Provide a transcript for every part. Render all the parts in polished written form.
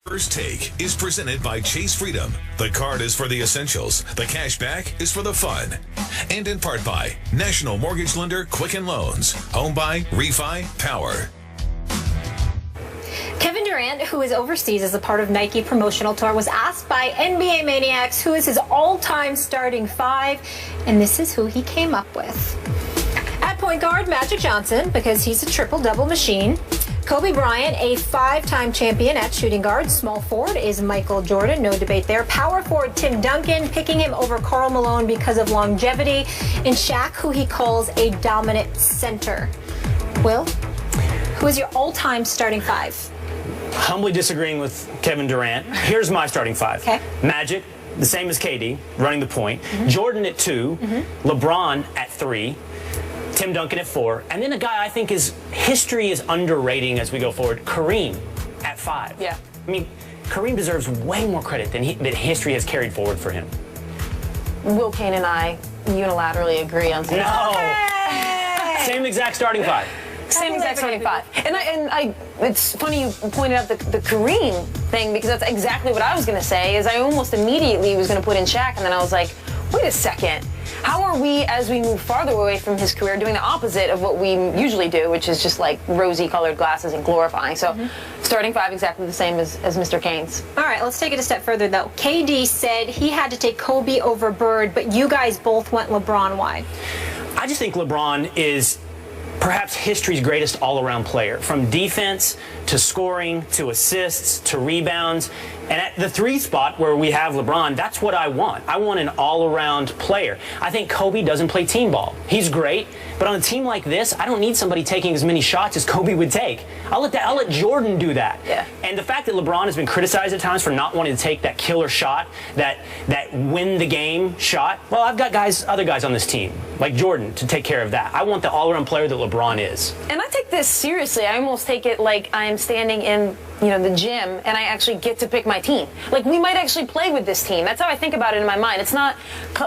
First Take is presented by Chase Freedom. The card is for the essentials. The cash back is for the fun. And in part by National Mortgage Lender Quicken Loans. Home buy, refi, power. Kevin Durant, who is overseas as a part of Nike promotional tour, was asked by NBA Maniacs who is his all-time starting five, and this is who he came up with. At point guard, Magic Johnson, because he's a triple-double machine. Kobe Bryant, a five-time champion at shooting guard. Small forward is Michael Jordan, no debate there. Power forward, Tim Duncan, picking him over Karl Malone because of longevity. And Shaq, who he calls a dominant center. Will, who is your all-time starting five? Humbly disagreeing with Kevin Durant. Here's my starting five. Okay. Magic, the same as KD, running the point. Jordan at 2. LeBron at 3. Tim Duncan at 4. And then a guy I think history is underrating as we go forward, Kareem at 5. Yeah. I mean, Kareem deserves way more credit than history has carried forward for him. Will Kane and I unilaterally agree on something. No! Hey! Same exact starting five. Same exact starting five. And I it's funny you pointed out the Kareem thing, because that's exactly what I was going to say, is I almost immediately was going to put in Shaq, and then I was like, wait a second. How are we, as we move farther away from his career, doing the opposite of what we usually do, which is just like rosy-colored glasses and glorifying? So starting five exactly the same as Mr. Kane's. All right, let's take it a step further, though. KD said he had to take Kobe over Bird, but you guys both went LeBron. Why? I just think LeBron is perhaps history's greatest all-around player, from defense to scoring to assists to rebounds. And at the 3 spot where we have LeBron, that's what I want. I want an all-around player. I think Kobe doesn't play team ball. He's great, but on a team like this, I don't need somebody taking as many shots as Kobe would take. I'll let Jordan do that. Yeah. And the fact that LeBron has been criticized at times for not wanting to take that killer shot, that win the game shot, well, I've got other guys on this team, like Jordan, to take care of that. I want the all-around player that LeBron is. And I take this seriously. I almost take it like I am standing in the gym, and I actually get to pick my team. Like, we might actually play with this team. That's how I think about it in my mind. It's not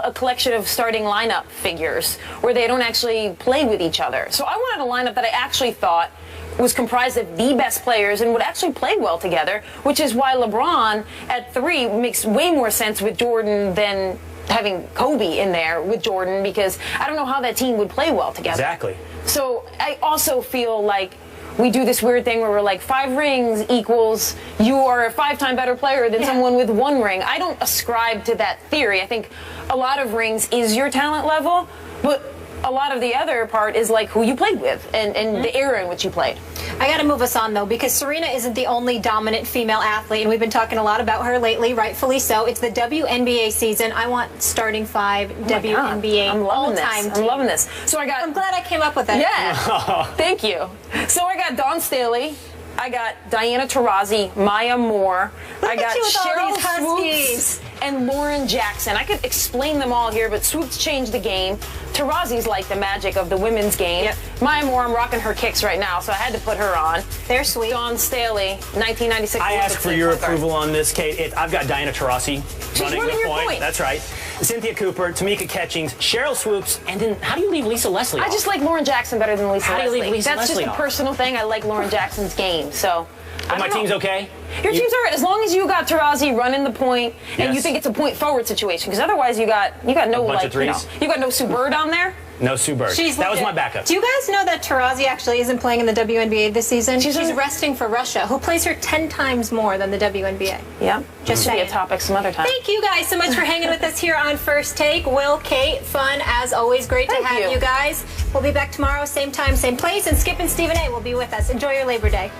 a collection of starting lineup figures where they don't actually play with each other. So I wanted a lineup that I actually thought was comprised of the best players and would actually play well together, which is why LeBron at 3 makes way more sense with Jordan than having Kobe in there with Jordan, because I don't know how that team would play well together. Exactly. So I also feel like we do this weird thing where we're like, 5 rings equals you are a 5-time better player than someone with 1 ring. I don't ascribe to that theory. I think a lot of rings is your talent level, but a lot of the other part is like who you played with and the era in which you played. I got to move us on, though, because Serena isn't the only dominant female athlete, and we've been talking a lot about her lately, rightfully so. It's the WNBA season. I want starting 5 WNBA all-time team. I'm loving this. So I'm glad I came up with that. Yeah. Thank you. So I got Dawn Staley. I got Diana Taurasi, Maya Moore. I got Cheryl Swoops and Lauren Jackson. I could explain them all here, but Swoops changed the game. Taurasi's like the magic of the women's game. Yep. Maya Moore, I'm rocking her kicks right now, so I had to put her on. They're sweet. Dawn Staley, 1996. I ask for your approval on this, Kate. I've got Diana Taurasi running the point. That's right. Cynthia Cooper, Tamika Catchings, Cheryl Swoops, and then how do you leave Lisa Leslie off? I just like Lauren Jackson better than Lisa Leslie. How do you leave Lisa That's Leslie just off? a personal thing. I like Lauren Jackson's game, so. My team's okay? Your team's all right, as long as you got Taurasi running the point and you think it's a point forward situation, because otherwise you got no bunch of threes. you got no Sue Bird on there. No Sue Bird. That was my backup. Do you guys know that Taurasi actually isn't playing in the WNBA this season? She's resting for Russia, who plays her 10 times more than the WNBA. Yeah, just be a topic some other time. Thank you guys so much for hanging with us here on First Take. Will, Kate, fun as always. Great to have you guys. We'll be back tomorrow, same time, same place, and Skip and Stephen A will be with us. Enjoy your Labor Day.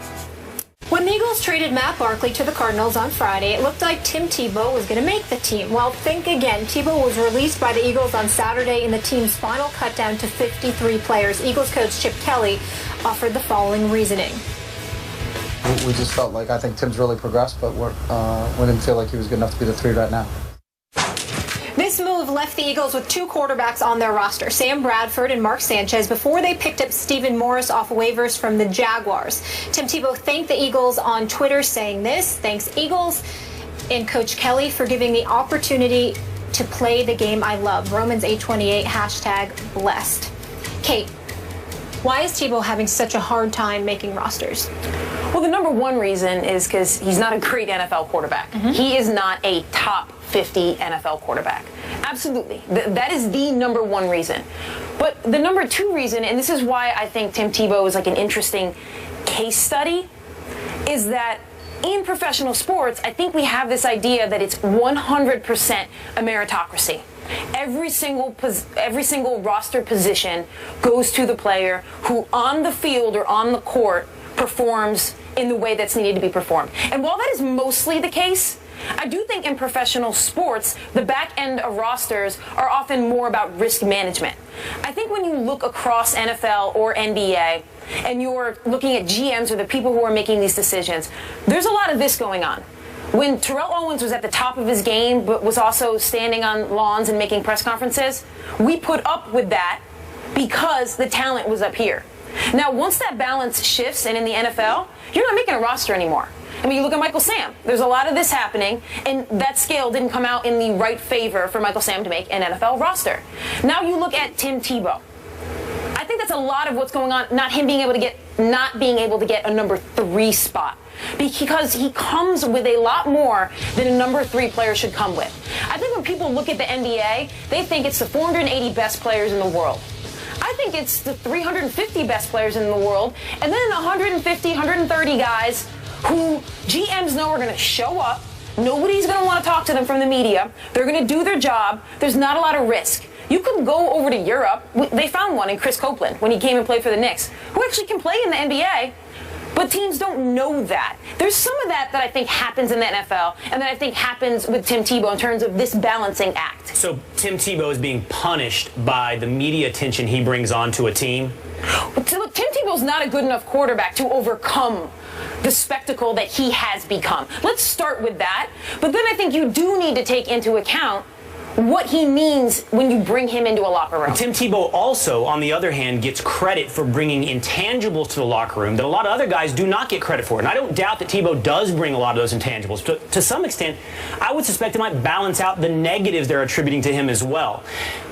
When the Eagles traded Matt Barkley to the Cardinals on Friday, it looked like Tim Tebow was going to make the team. Well, think again. Tebow was released by the Eagles on Saturday in the team's final cut down to 53 players. Eagles coach Chip Kelly offered the following reasoning. We just felt like I think Tim's really progressed, but we didn't feel like he was good enough to be the 3 right now. This move left the Eagles with 2 quarterbacks on their roster, Sam Bradford and Mark Sanchez, before they picked up Stephen Morris off waivers from the Jaguars. Tim Tebow thanked the Eagles on Twitter, saying this: "Thanks, Eagles, and Coach Kelly for giving the opportunity to play the game I love." Romans 8:28, #blessed. Kate, Why is Tebow having such a hard time making rosters? Well, the number one reason is because he's not a great NFL quarterback. He is not a top 50 NFL quarterback. Absolutely. That is the number one reason. But the number two reason, and this is why I think Tim Tebow is like an interesting case study, is that in professional sports, I think we have this idea that it's 100% a meritocracy. Every single roster position goes to the player who on the field or on the court performs in the way that's needed to be performed. And while that is mostly the case, I do think in professional sports, the back end of rosters are often more about risk management. I think when you look across NFL or NBA and you're looking at GMs or the people who are making these decisions, there's a lot of this going on. When Terrell Owens was at the top of his game but was also standing on lawns and making press conferences, we put up with that because the talent was up here. Now, once that balance shifts, and in the NFL, you're not making a roster anymore. I mean, you look at Michael Sam. There's a lot of this happening, and that scale didn't come out in the right favor for Michael Sam to make an NFL roster. Now you look at Tim Tebow. I think that's a lot of what's going on, not being able to get a number 3 spot. Because he comes with a lot more than a number 3 player should come with. I think when people look at the NBA, they think it's the 480 best players in the world. I think it's the 350 best players in the world, and then 150, 130 guys who GMs know are going to show up. Nobody's going to want to talk to them from the media. They're going to do their job. There's not a lot of risk. You could go over to Europe. They found one in Chris Copeland when he came and played for the Knicks, who actually can play in the NBA. But teams don't know that. There's some of that I think happens in the NFL and that I think happens with Tim Tebow in terms of this balancing act. So Tim Tebow is being punished by the media attention he brings onto a team? Look, Tim Tebow's not a good enough quarterback to overcome the spectacle that he has become. Let's start with that. But then I think you do need to take into account what he means when you bring him into a locker room. Tim Tebow also, on the other hand, gets credit for bringing intangibles to the locker room that a lot of other guys do not get credit for. And I don't doubt that Tebow does bring a lot of those intangibles. But to some extent, I would suspect it might balance out the negatives they're attributing to him as well.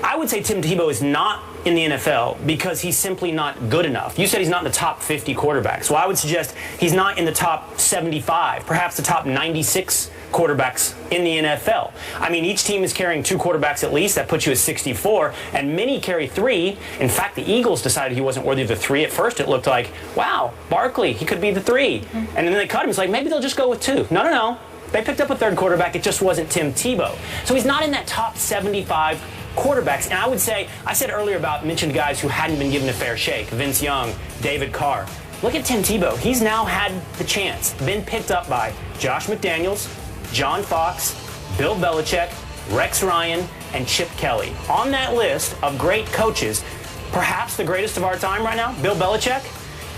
I would say Tim Tebow is not in the NFL because he's simply not good enough. You said he's not in the top 50 quarterbacks. So I would suggest he's not in the top 75, perhaps the top 96 quarterbacks in the NFL. I mean, each team is carrying 2 quarterbacks at least. That puts you at 64, and many carry 3. In fact, the Eagles decided he wasn't worthy of the 3. At first, it looked like, wow, Barkley, he could be the 3. And then they cut him. It's like, maybe they'll just go with 2. No. They picked up a 3rd quarterback. It just wasn't Tim Tebow. So he's not in that top 75 quarterbacks. And I would say, I said earlier about mentioned guys who hadn't been given a fair shake. Vince Young, David Carr. Look at Tim Tebow. He's now had the chance, been picked up by Josh McDaniels, John Fox, Bill Belichick, Rex Ryan, and Chip Kelly. On that list of great coaches, perhaps the greatest of our time right now, Bill Belichick,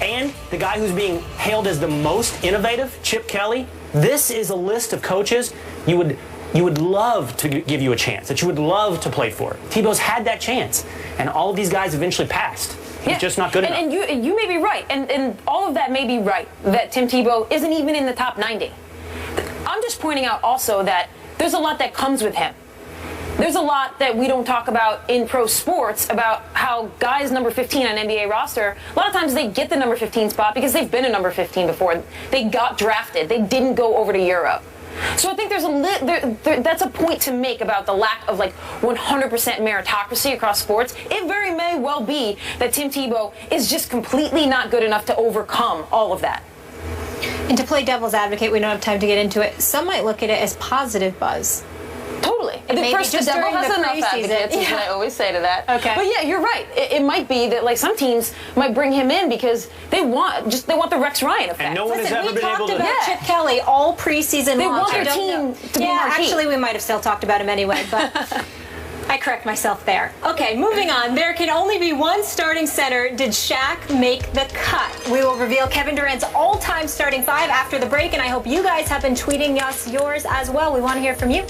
and the guy who's being hailed as the most innovative, Chip Kelly. This is a list of coaches you would love to give you a chance, that you would love to play for. Tebow's had that chance, and all of these guys eventually passed. He's just not good enough. And you may be right, and all of that may be right, that Tim Tebow isn't even in the top 90. I'm just pointing out also that there's a lot that comes with him. There's a lot that we don't talk about in pro sports about how guys number 15 on NBA roster, a lot of times they get the number 15 spot because they've been a number 15 before. They got drafted. They didn't go over to Europe. So I think that's a point to make about the lack of 100% meritocracy across sports. It very may well be that Tim Tebow is just completely not good enough to overcome all of that. And to play devil's advocate, we don't have time to get into it. Some might look at it as positive buzz. Totally. The devil has enough advocates, is what I always say to that. Okay. But yeah, you're right. It might be that some teams might bring him in because they want the Rex Ryan effect. And no one has ever been able to. We talked about Chip Kelly all preseason. They want their team to be marquee. Actually, we might have still talked about him anyway, but I correct myself there. Okay, moving on. There can only be one starting center. Did Shaq make the cut? We will reveal Kevin Durant's all-time starting 5 after the break, and I hope you guys have been tweeting us yours as well. We want to hear from you.